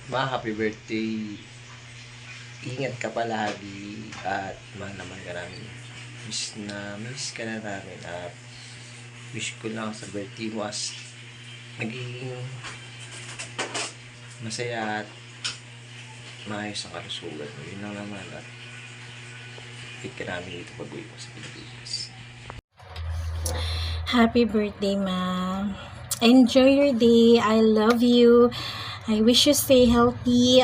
Happy birthday. Ingat ka palagi at mahal naman ka namin. Miss ka na namin at wish ko lang sa birthday mo as magiging masaya at maayos ang kalusugan mo. Yun lang naman at hit ka namin dito pag-uwi mo sa Pilipinas. Happy birthday, ma'am. Enjoy your day. I love you. I wish you stay healthy,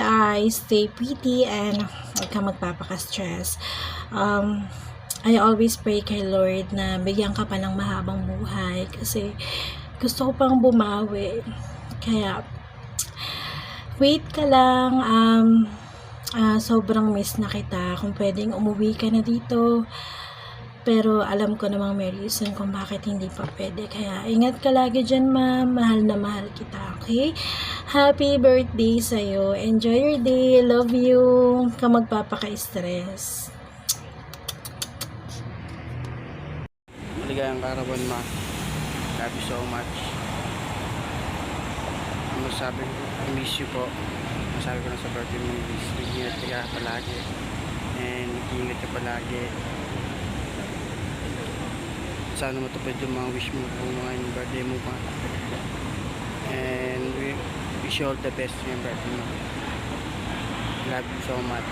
stay pretty, and huwag ka magpapaka-stress. I always pray kay Lord na bigyan ka pa ng mahabang buhay kasi gusto ko pang bumawi. Kaya, wait ka lang. Sobrang miss na kita. Kung pwedeng umuwi ka na dito. Pero alam ko namang may reason kung bakit hindi pa pwede. Kaya ingat ka lagi dyan, ma'am. Mahal na mahal kita, okay? Happy birthday sa'yo. Enjoy your day. Love you. Huwag ka magpapaka-stress. Maligayang karawan, ma. Love you so much. Ang masabi ko, I miss you po. Masabi ko na sa birthday mo, mag-ingat ka palagi. And mag-ingat ka palagi. Sana matupad yung mga wish mo kung mga yung birthday mo pa. And we wish you all the best yung birthday mo. Love you so much.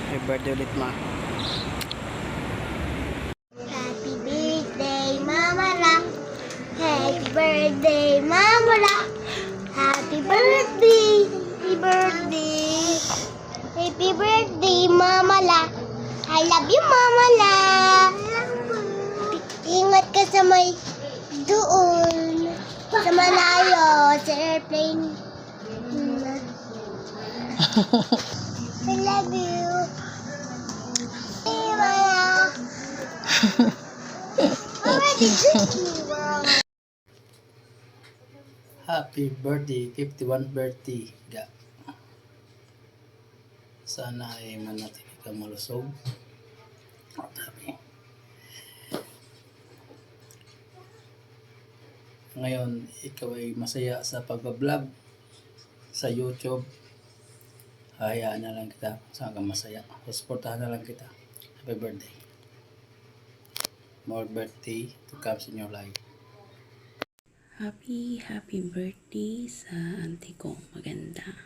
Happy birthday ulit, ma. Happy birthday, Mama Rock. Happy birthday, Mama Rock. Happy birthday. Happy birthday. Happy birthday, Mama Rock. I love you, Mama Rock. Ingat ka sa may doon. Sa malayo, sa airplane. I love you. Hey, Mama. Happy birthday, 51st birthday, ga. Sana ay manatili ka malusog at happy. Ngayon, ikaw ay masaya sa pagbablog sa YouTube. Hayaan na lang kita saan ka masaya. Suportahan na lang kita. Happy birthday. More birthday to come in your life. Happy birthday sa auntie ko. Maganda.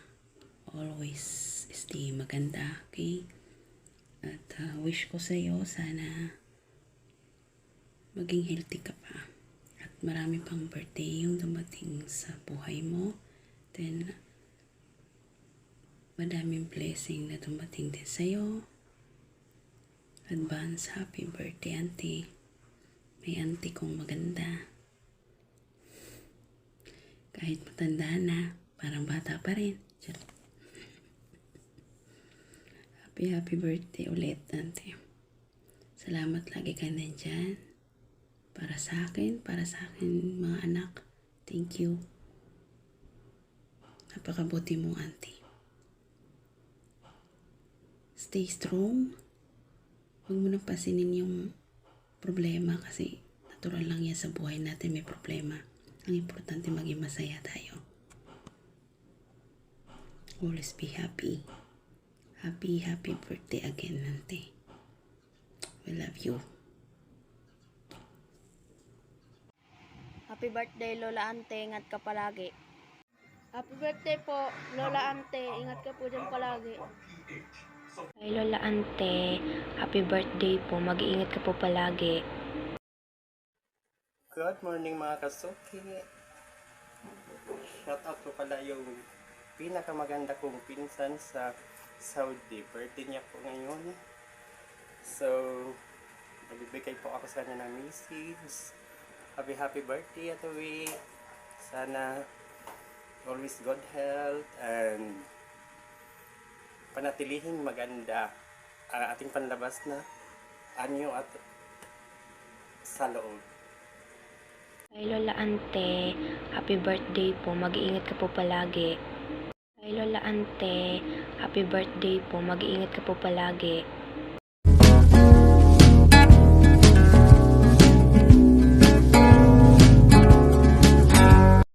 Always stay maganda, okay? At wish ko sa'yo, sana maging healthy ka pa. At marami pang birthday yung dumating sa buhay mo. Then, madaming blessing na dumating din sa'yo. Advance happy birthday, auntie. May auntie kong maganda. Kahit matanda na, parang bata pa rin. Happy birthday ulit, auntie. Salamat lagi ka nandyan. Para sa akin, mga anak. Thank you. Napakabuti mo, auntie. Stay strong. Huwag mo nang pasinin yung problema kasi natural lang yan sa buhay natin, may problema. Ang importante maging masaya tayo. Always be happy. Happy birthday again, auntie. We love you. Happy birthday, Lola Ante. Ingat ka palagi. Happy birthday po, Lola Ante. Ingat ka po dyan palagi. Ay, Lola Ante, happy birthday po. Mag-iingat ka po palagi. Good morning mga kasuki. Shout out ko pala yung pinakamaganda kong pinsan sa Saudi. Birthday niya po ngayon. So, magbibigay po ako sa kanya ng message. Happy birthday, Atoy. Sana always good health and panatilihing maganda ang ating panlabas na anyo at sa loob. Ay, Lola Ante, happy birthday po. Mag-iingat ka po palagi. Ay, Lola Ante, happy birthday po. Mag-iingat ka po palagi.